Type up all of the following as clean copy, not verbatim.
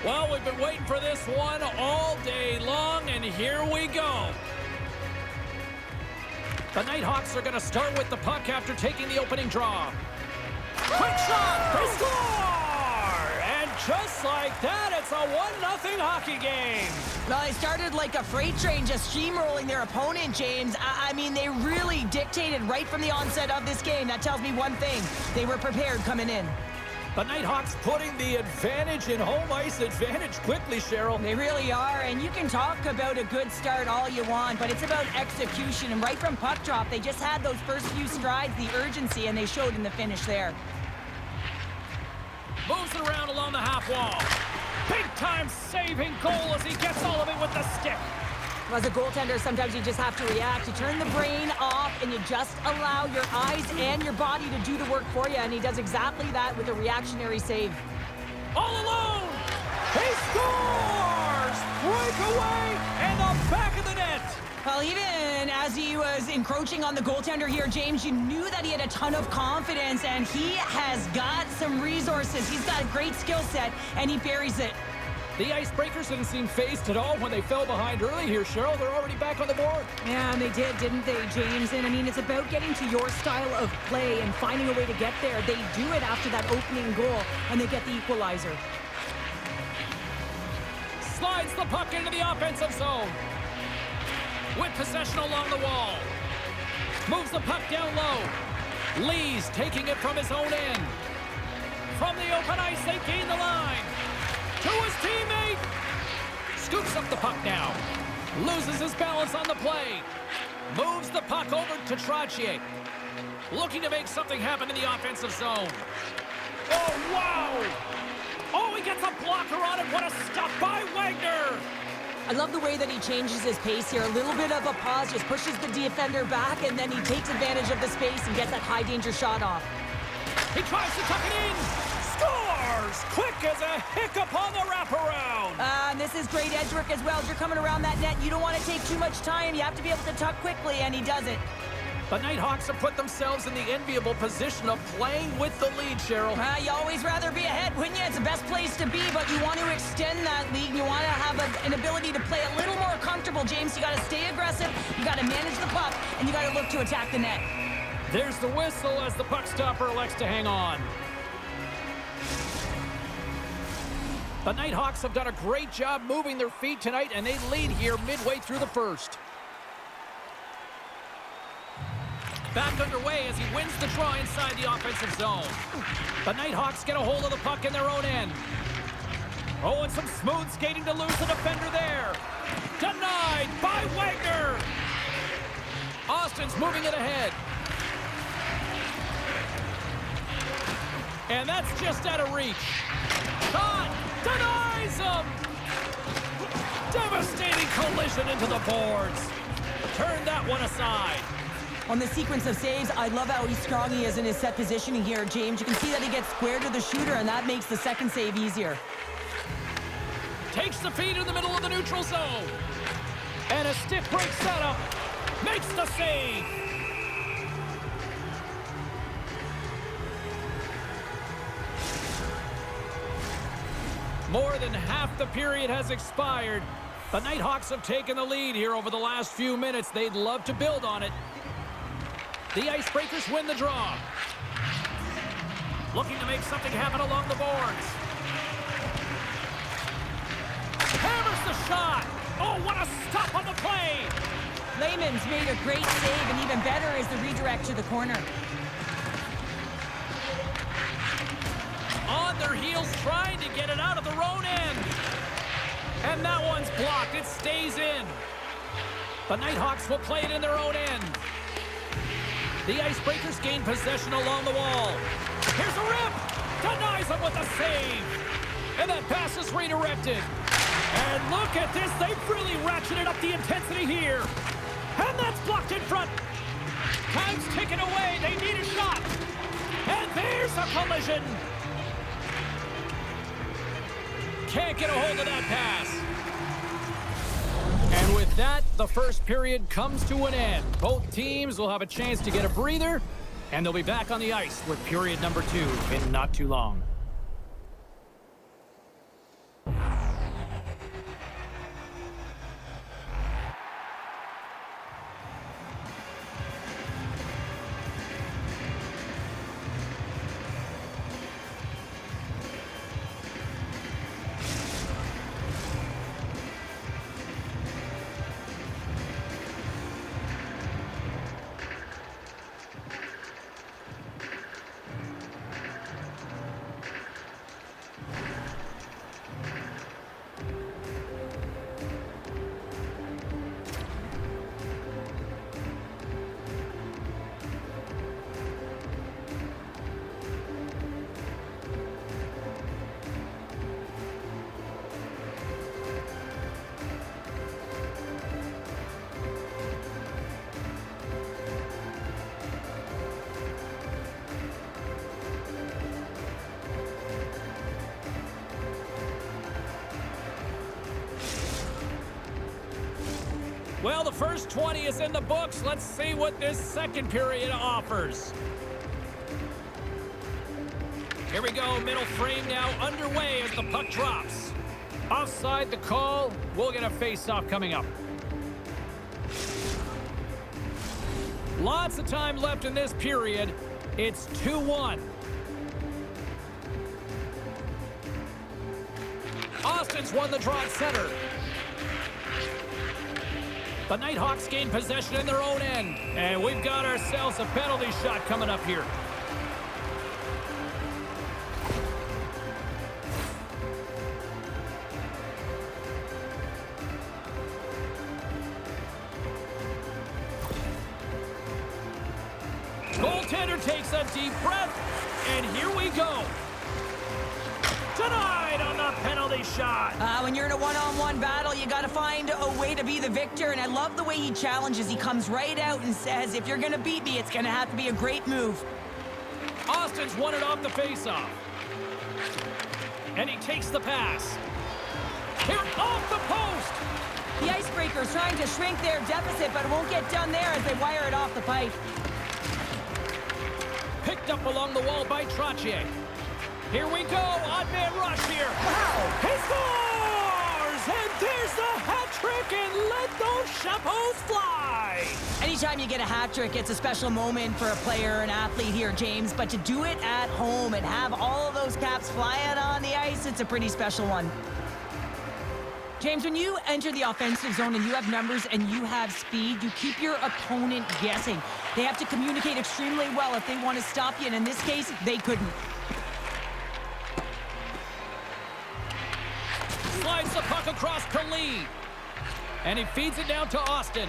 Well, we've been waiting for this one all day long, and here we go. The Nighthawks are going to start with the puck after taking the opening draw. Quick shot! They score! And just like that, it's a 1-0 hockey game. Well, they started like a freight train, just steamrolling their opponent, James. I mean, they really dictated right from the onset of this game. That tells me one thing. They were prepared coming in. The Nighthawks putting the advantage in home ice advantage quickly, Cheryl. They really are, and you can talk about a good start all you want, but it's about execution. And right from puck drop, they just had those first few strides, the urgency, and they showed in the finish there. Moves it around along the half wall. Big-time saving goal as he gets all of it with the stick. As a goaltender, sometimes you just have to react. You turn the brain off, and you just allow your eyes and your body to do the work for you, and he does exactly that with a reactionary save. All alone! He scores! Breakaway in the back of the net! Well, even as he was encroaching on the goaltender here, James, you knew that he had a ton of confidence, and he has got some resources. He's got a great skill set, and he buries it. The Icebreakers didn't seem phased at all when they fell behind early here, Cheryl. They're already back on the board. Yeah, and they did, didn't they, James? And I mean, it's about getting to your style of play and finding a way to get there. They do it after that opening goal, and they get the equalizer. Slides the puck into the offensive zone. With possession along the wall. Moves the puck down low. Lee's taking it from his own end. From the open ice, they gain the line. To his teammate. Scoops up the puck now. Loses his balance on the play. Moves the puck over to Trottier. Looking to make something happen in the offensive zone. Oh, wow! Oh, he gets a blocker on it. What a stop by Wagner! I love the way that he changes his pace here. A little bit of a pause, just pushes the defender back, and then he takes advantage of the space and gets that high-danger shot off. He tries to tuck it in. Scores! Quick as a hiccup on the wraparound. And this is great edge work as well. As you're coming around that net, you don't want to take too much time. You have to be able to tuck quickly, and he does it. The Nighthawks have put themselves in the enviable position of playing with the lead, Cheryl. You always rather be ahead, wouldn't you? It's the best place to be, but you want to extend that lead. You want to have an ability to play a little more comfortable, James. You got to stay aggressive, you got to manage the puck, and you got to look to attack the net. There's the whistle as the puck stopper elects to hang on. The Nighthawks have done a great job moving their feet tonight, and they lead here midway through the first. Back underway as he wins the draw inside the offensive zone. The Nighthawks get a hold of the puck in their own end. Oh, and some smooth skating to lose the defender there. Denied by Wagner. Austin's moving it ahead. And that's just out of reach. Shot! Denies him! Devastating collision into the boards. Turn that one aside. On the sequence of saves, I love how strong he is in his set positioning here, James. You can see that he gets square to the shooter, and that makes the second save easier. Takes the feed in the middle of the neutral zone. And a stick break setup. Makes the save. More than half the period has expired. The Nighthawks have taken the lead here over the last few minutes. They'd love to build on it. The Icebreakers win the draw. Looking to make something happen along the boards. Hammers the shot. Oh, what a stop on the play. Lehman's made a great save, and even better is the redirect to the corner. On their heels, trying to get it out of their own end. And that one's blocked. It stays in. The Nighthawks will play it in their own end. The Icebreakers gain possession along the wall. Here's a rip. Denies him with a save. And that pass is redirected. And look at this. They've really ratcheted up the intensity here. And that's blocked in front. Time's ticking away. They need a shot. And there's a collision. Can't get a hold of that pass. And with that, the first period comes to an end. Both teams will have a chance to get a breather, and they'll be back on the ice with period number 2 in not too long. Well, the first 20 is in the books. Let's see what this second period offers. Here we go, middle frame now underway as the puck drops. Offside the call. We'll get a face-off coming up. Lots of time left in this period. It's 2-1. Austin's won the draw at center. The Nighthawks gain possession in their own end. And we've got ourselves a penalty shot coming up here. Goaltender takes a deep breath, and here we go. Denied on the penalty shot. When you're in a one-on-one battle, you got to find a way to be the victor, and I love the way he challenges. He comes right out and says, if you're going to beat me, it's going to have to be a great move. Austin's won it off the faceoff. And he takes the pass. Here, off the post. The Icebreakers trying to shrink their deficit, but it won't get done there as they wire it off the pipe. Picked up along the wall by Trottier. Here we go, odd man rush here. Wow! He scores! And there's the hat trick, and let those chapeaus fly! Anytime you get a hat trick, it's a special moment for a player, an athlete here, James. But to do it at home and have all of those caps fly out on the ice, it's a pretty special one. James, when you enter the offensive zone and you have numbers and you have speed, you keep your opponent guessing. They have to communicate extremely well if they want to stop you, and in this case, they couldn't. Slides the puck across to Lee. And he feeds it down to Austin.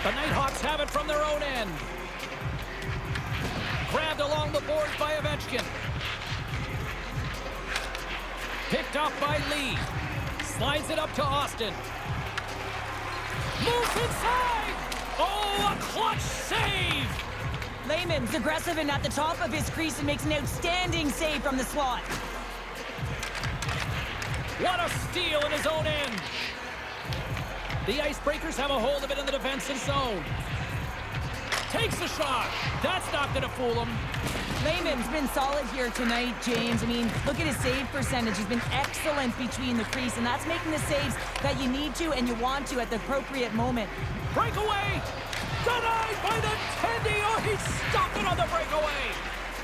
The Nighthawks have it from their own end. Grabbed along the boards by Ovechkin. Picked off by Lee. Slides it up to Austin. Moves inside. Oh, a clutch save. Lehman's aggressive and at the top of his crease and makes an outstanding save from the slot. What a steal in his own end. The Icebreakers have a hold of it in the defensive zone. Takes the shot. That's not going to fool him. Lehman's been solid here tonight, James. I mean, look at his save percentage. He's been excellent between the crease, and that's making the saves that you need to and you want to at the appropriate moment. Breakaway. Denied by the Tendy. Oh, he stopped it on the breakaway.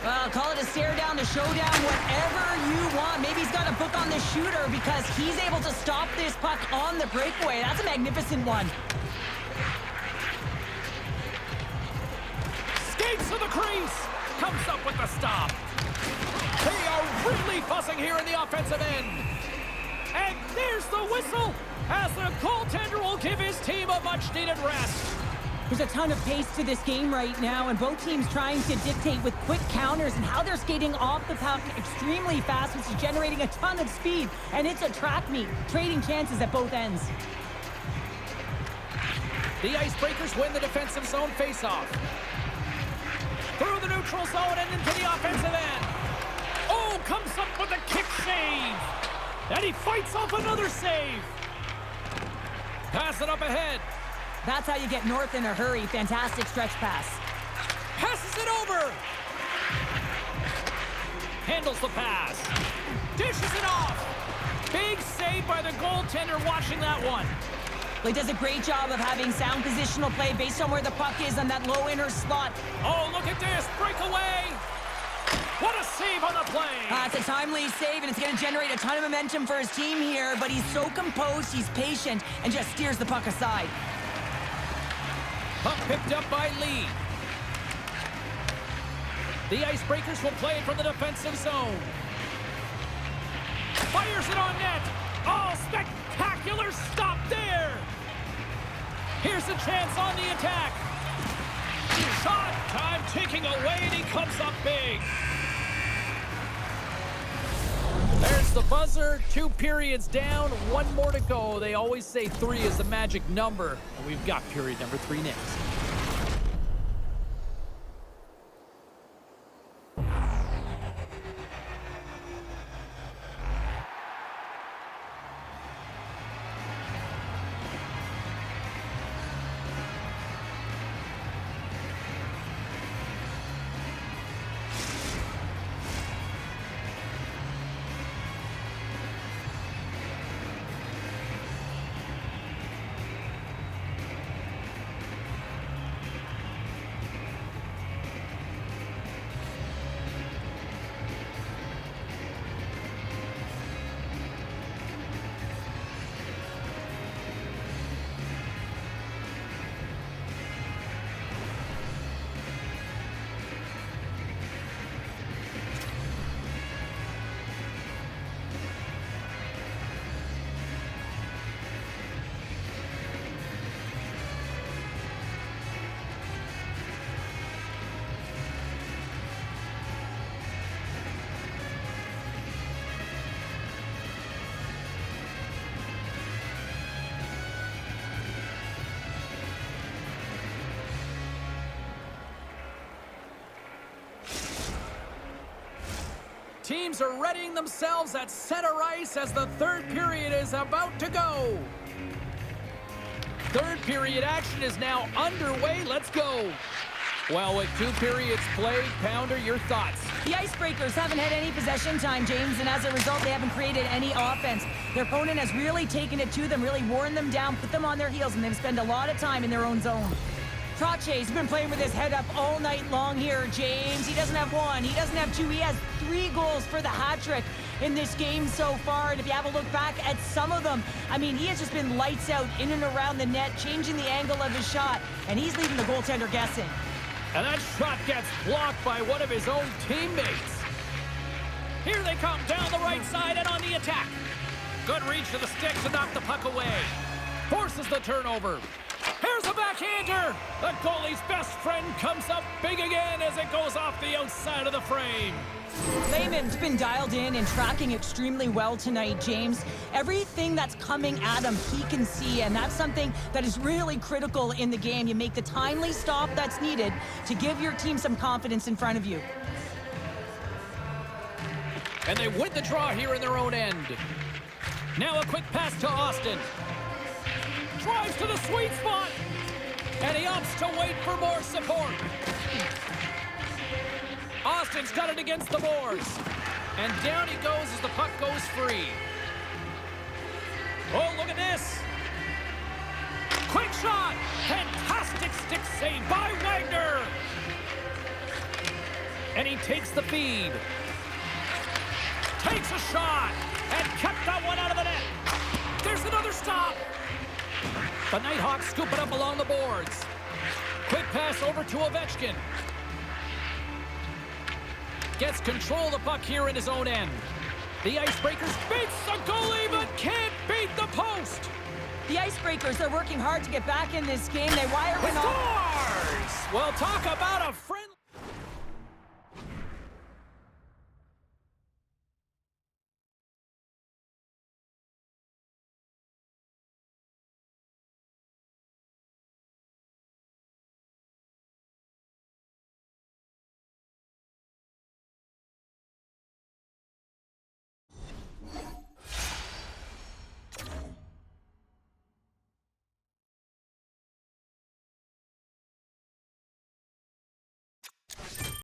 Well, call it a stare down, a showdown, whatever you want. Maybe he's got a book on the shooter because he's able to stop this puck on the breakaway. That's a magnificent one. Skates to the crease. Comes up with the stop. They are really fussing here in the offensive end. And there's the whistle as the goaltender will give his team a much-needed rest. There's a ton of pace to this game right now, and both teams trying to dictate with quick counters and how they're skating off the puck extremely fast, which is generating a ton of speed. And it's a track meet, trading chances at both ends. The Icebreakers win the defensive zone faceoff. Through the neutral zone and into the offensive end. Oh, comes up with a kick save. And he fights off another save. Pass it up ahead. That's how you get north in a hurry. Fantastic stretch pass. Passes it over. Handles the pass. Dishes it off. Big save by the goaltender watching that one. Well, he does a great job of having sound positional play based on where the puck is on that low inner slot. Oh, look at this. Breakaway. What a save on the play. It's a timely save, and it's going to generate a ton of momentum for his team here, but he's so composed, he's patient, and just steers the puck aside. Puck picked up by Lee. The Icebreakers will play it from the defensive zone. Fires it on net. Oh, spectacular stop there. Here's a chance on the attack. Shot time ticking away, and he comes up big. There's the buzzer. 2 periods down, 1 more to go. They always say 3 is the magic number. And we've got period number 3 next. Teams are readying themselves at center ice as the third period is about to go. Third period action is now underway. Let's go. Well, with 2 periods played, Pounder, your thoughts? The Icebreakers haven't had any possession time, James, and as a result, they haven't created any offense. Their opponent has really taken it to them, really worn them down, put them on their heels, and they've spent a lot of time in their own zone. Trotter's been playing with his head up all night long here, James. He doesn't have 1, he doesn't have 2, he has 3 goals for the hat trick in this game so far. And if you have a look back at some of them, I mean, he has just been lights out in and around the net, changing the angle of his shot, and he's leaving the goaltender guessing. And that shot gets blocked by one of his own teammates. Here they come down the right side and on the attack. Good reach of the stick to knock the puck away. Forces the turnover. Here's a backhander. The goalie's best friend comes up big again as it goes off the outside of the frame. Lehman's been dialed in and tracking extremely well tonight, James. Everything that's coming at him, he can see, and that's something that is really critical in the game. You make the timely stop that's needed to give your team some confidence in front of you. And they win the draw here in their own end. Now a quick pass to Austin. Drives to the sweet spot, and he opts to wait for more support. Austin's got it against the boards, and down he goes as the puck goes free. Oh, look at this. Quick shot, fantastic stick save by Wagner. And he takes the feed. Takes a shot, and kept that one out of the net. There's another stop. The Nighthawks scoop it up along the boards. Quick pass over to Ovechkin. Gets control of the puck here in his own end. The Icebreakers beats the goalie, but can't beat the post. The Icebreakers are working hard to get back in this game. They wire one off. Scores! Well, talk about a friend.